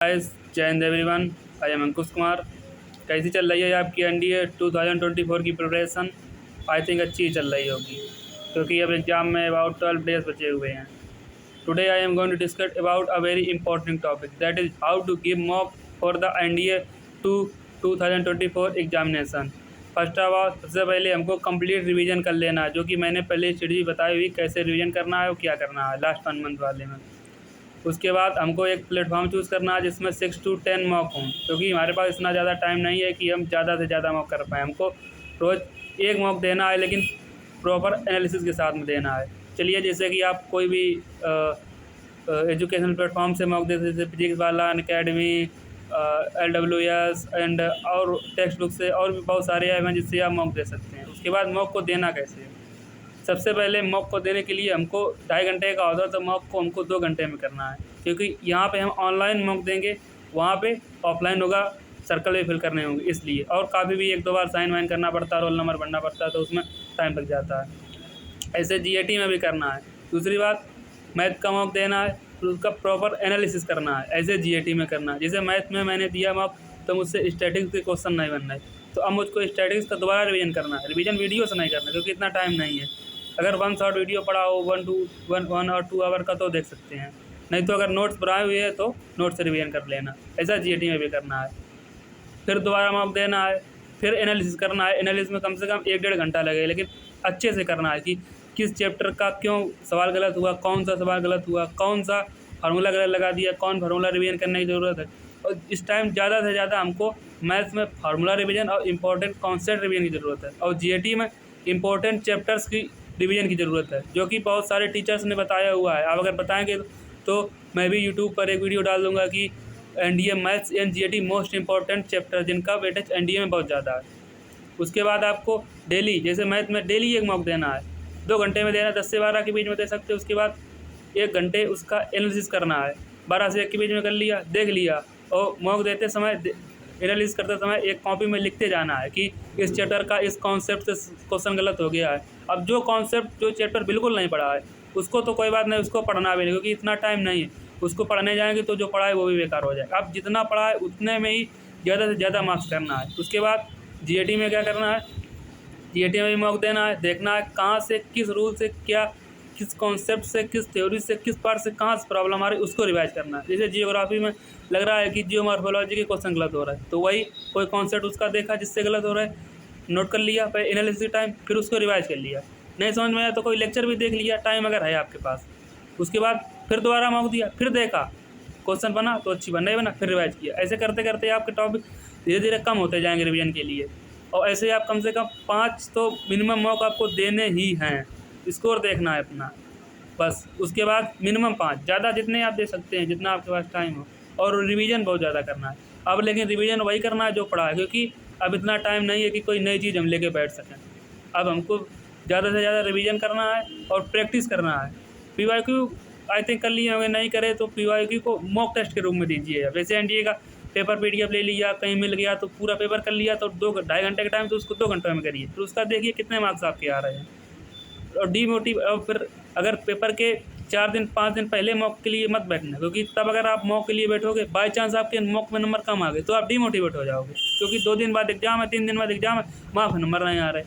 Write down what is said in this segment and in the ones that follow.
Guys, जय Hind everyone. I am Ankush Kumar. कैसी चल रही है आपकी एनडीए 2024 की प्रिपरेशन? आई थिंक अच्छी ही चल रही होगी, क्योंकि अब एग्जाम में अबाउट 12 डेज बचे हुए हैं। Today I am going to discuss about a very important topic, that is how to give mock for the NDA 2024 examination. First of all, सबसे पहले हमको कंप्लीट रिवीजन कर लेना है, जो कि मैंने पहले स्टडी बताई हुई कैसे रिवीजन करना है और क्या करना है लास्ट 1 मंथ वाले में। उसके बाद हमको एक प्लेटफॉर्म चूज़ करना है जिसमें 6 to 10 मॉक हों, क्योंकि हमारे पास इतना ज़्यादा टाइम नहीं है कि हम ज़्यादा से ज़्यादा मॉक कर पाएँ। हमको रोज़ एक मॉक देना है, लेकिन प्रॉपर एनालिसिस के साथ में देना है। चलिए, जैसे कि आप कोई भी एजुकेशनल प्लेटफॉर्म से मॉक देते, जैसे फिजिक्स वाला, अनअकैडमी, LWS एंड और टेक्स्ट बुक से, और भी बहुत सारे ऐप हैं जिससे आप मॉक दे सकते हैं। उसके बाद मॉक को देना कैसे है? सबसे पहले मॉक को देने के लिए हमको 2.5 घंटे का होता है, तो मॉक को हमको 2 घंटे में करना है, क्योंकि यहाँ पे हम ऑनलाइन मॉक देंगे, वहाँ पे ऑफलाइन होगा, सर्कल भी फिल करने होंगे इसलिए। और काफ़ी भी 1-2 बार साइन वाइन करना पड़ता है, रोल नंबर भरना पड़ता है, तो उसमें टाइम लग जाता है। ऐसे GAT में भी करना है। दूसरी बात, मैथ का मॉक देना है, तो उसका प्रॉपर एनालिसिस करना है, ऐसे GAT में करना है। जैसे मैथ में मैंने दिया मॉक, तो मुझसे स्टैटिक्स के क्वेश्चन नहीं बनना है, तो अब मुझको स्टैटिक्स का दोबारा रिवीजन करना है। रिवीजन वीडियो से नहीं करना, क्योंकि इतना टाइम नहीं है। अगर 1 शॉर्ट वीडियो पड़ा हो 1 और 2 आवर का, तो देख सकते हैं। नहीं तो अगर नोट्स बनाए हुए हैं तो नोट्स से रिवीजन कर लेना। ऐसा GAT में भी करना है। फिर दोबारा मॉक देना है, फिर एनालिसिस करना है। एनालिसिस में कम से कम 1-1.5 घंटा लगेगा, लेकिन अच्छे से करना है कि किस चैप्टर का क्यों सवाल गलत हुआ, कौन सा सवाल गलत हुआ, कौन सा फार्मूला गलत लगा दिया, कौन फार्मूला रिवीजन करने की ज़रूरत है। और इस टाइम ज़्यादा से ज़्यादा हमको मैथ्स में फार्मूला रिवीजन और इम्पोर्टेंट कॉन्सेप्ट रिवीजन की ज़रूरत है, और GAT में इम्पोर्टेंट चैप्टर्स की रिवीजन की ज़रूरत है, जो कि बहुत सारे टीचर्स ने बताया हुआ है। आप अगर बताएंगे तो मैं भी यूट्यूब पर एक वीडियो डाल दूँगा कि NDA maths and GAT most important chapter, जिनका वेटेज एनडीए में बहुत ज़्यादा है। उसके बाद आपको डेली, जैसे मैथ में डेली एक मॉक देना है, 2 घंटे में देना, 10 से 12 के बीच में दे सकते हो। उसके बाद 1 घंटे उसका एनालिसिस करना है, 12 से 1 के बीच में कर लिया, देख लिया। और मॉक देते समय, एनालिसिस करते समय एक कॉपी में लिखते जाना है कि इस चैप्टर का इस कॉन्सेप्ट से क्वेश्चन गलत हो गया है। अब जो कॉन्सेप्ट, जो चैप्टर बिल्कुल नहीं पढ़ा है, उसको तो कोई बात नहीं, उसको पढ़ना भी नहीं, क्योंकि इतना टाइम नहीं है। उसको पढ़ने जाएंगे तो जो पढ़ा है वो भी बेकार हो जाएगा। अब जितना पढ़ा है उतने में ही ज़्यादा से ज़्यादा मार्क्स करना है। उसके बाद GAT में क्या करना है? GAT में भी मॉक देना है, देखना है कहाँ से, किस रूल से, क्या किस कॉन्सेप्ट से, किस थ्योरी से, किस पार्ट से कहाँ से प्रॉब्लम आ रही है, उसको रिवाइज करना है। जैसे जियोग्राफी में लग रहा है कि जियोमॉर्फोलॉजी के क्वेश्चन गलत हो रहा है, तो वही कोई कॉन्सेप्ट उसका देखा जिससे गलत हो रहा है, नोट कर लिया, फिर एनालिसिस टाइम, फिर उसको रिवाइज कर लिया। नहीं समझ में आया तो कोई लेक्चर भी देख लिया, टाइम अगर है आपके पास। उसके बाद फिर दोबारा मॉक दिया, फिर देखा क्वेश्चन बना तो अच्छी बना, नहीं बना फिर रिवाइज किया। ऐसे करते करते आपके टॉपिक धीरे धीरे कम होते जाएंगे रिवीजन के लिए। और ऐसे आप कम से कम 5 तो मिनिमम मॉक आपको देने ही हैं। स्कोर देखना है अपना बस। उसके बाद मिनिमम 5, ज़्यादा जितने आप दे सकते हैं, जितना आपके पास टाइम हो। और रिवीजन बहुत ज़्यादा करना है अब, लेकिन रिवीजन वही करना है जो पढ़ा है, क्योंकि अब इतना टाइम नहीं है कि कोई नई चीज़ हम लेके बैठ सकें। अब हमको ज़्यादा से ज़्यादा रिवीजन करना है और प्रैक्टिस करना है। PYQ आई थिंक कर लिए होंगे, नहीं करे तो PYQ को मॉक टेस्ट के रूप में दीजिए। वैसे एनडीए का पेपर PDF ले लिया, कहीं मिल गया तो पूरा पेपर कर लिया, तो 2-2.5 घंटे का टाइम, तो उसको 2 घंटों में करिए। फिर उसका देखिए कितने मार्क्स आपके आ रहे हैं। और डीमोटिव, और फिर अगर पेपर के 4 दिन 5 दिन पहले मॉक के लिए मत बैठना, क्योंकि तब अगर आप मॉक के लिए बैठोगे, बाई चांस आपके मॉक में नंबर कम आ गए, तो आप डीमोटिवेट हो जाओगे, क्योंकि 2 दिन बाद एग्जाम है, 3 दिन बाद एग्जाम है, वहाँ पर नंबर नहीं आ रहे।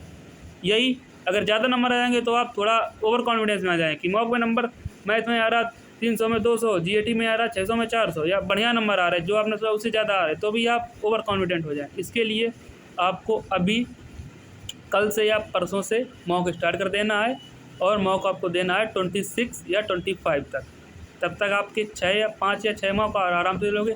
यही अगर ज़्यादा नंबर आ जाएंगे तो आप थोड़ा ओवर कॉन्फिडेंस में आ जाएँ कि मॉक में नंबर मैथ में आ रहा 300 में 200, GAT में आ रहा 600 में 400, या बढ़िया नंबर आ रहा है, जो आपने सोचा उससे ज़्यादा आ रहा है, तो भी आप ओवर कॉन्फिडेंट हो जाएँ। इसके लिए आपको अभी कल से या परसों से मॉक स्टार्ट कर देना है, और मॉक आपको देना है 26 या 25 तक। तब तक आपके 6 या 5 या 6 मॉक आराम से लोगे,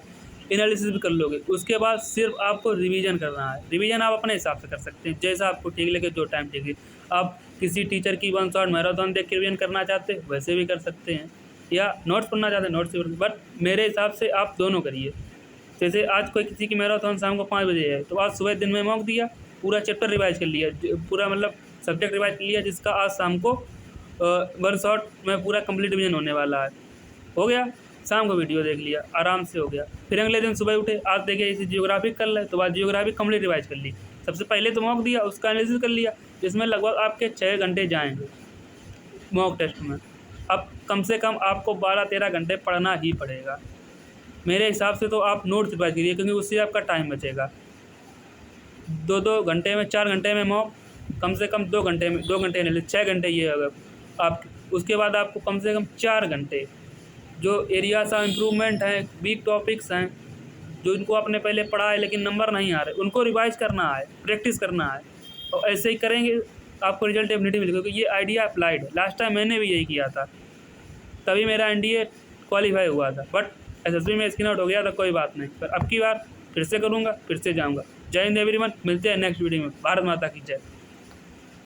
एनालिसिस भी कर लोगे। उसके बाद सिर्फ आपको रिवीजन करना है। रिवीजन आप अपने हिसाब से कर सकते हैं, जैसा आपको ठीक लगे, जो टाइम ठीक है। आप किसी टीचर की 1 शॉट मैराथन देख के रिवीजन करना चाहते हैं, वैसे भी कर सकते हैं, या नोट्स पढ़ना चाहते हैं, नोट्स से। बट मेरे हिसाब से आप दोनों करिए। जैसे आज कोई किसी की मैराथन शाम को 5 बजे है, तो आज सुबह दिन में मॉक दिया, पूरा चैप्टर रिवाइज कर लिया, पूरा मतलब सब्जेक्ट रिवाइज कर लिया, जिसका आज शाम को 1 शॉट में पूरा कंप्लीट रिवीजन होने वाला है। हो गया, शाम को वीडियो देख लिया, आराम से हो गया। फिर अगले दिन सुबह उठे, आज देखिए इसी जियोग्राफी कर ले, तो आज जियोग्राफी कंप्लीट रिवाइज कर ली। सबसे पहले तो मॉक दिया, उसका एनालिसिस कर लिया, जिसमें लगभग आपके 6 घंटे जाएंगे मॉक टेस्ट में। अब कम से कम आपको 12-13 घंटे पढ़ना ही पड़ेगा। मेरे हिसाब से तो आप नोट्स रिवाइज करिए, क्योंकि उससे आपका टाइम बचेगा। 2-2 घंटे में, 4 घंटे में मॉक, कम से कम 2 घंटे में, 2 घंटे नहीं 6 घंटे ये होगा आप। उसके बाद आपको कम से कम 4 घंटे जो एरियाज ऑफ इम्प्रूवमेंट हैं, वीक टॉपिक्स हैं, जो इनको आपने पहले पढ़ा है लेकिन नंबर नहीं आ रहे, उनको रिवाइज करना है, प्रैक्टिस करना है। और ऐसे ही करेंगे आपको रिजल्ट डेफिनेटली मिलेगा, क्योंकि ये आइडिया अप्लाइड है। लास्ट टाइम मैंने भी यही किया था, तभी मेरा एनडीए क्वालिफाई हुआ था, बट एसएसबी में स्क्रीन आउट हो गया था, कोई बात नहीं। पर अब की बार फिर से करूँगा, फिर से जाऊँगा। जय हिंद एवरीवन, मिलते हैं नेक्स्ट वीडियो में। भारत माता की जय।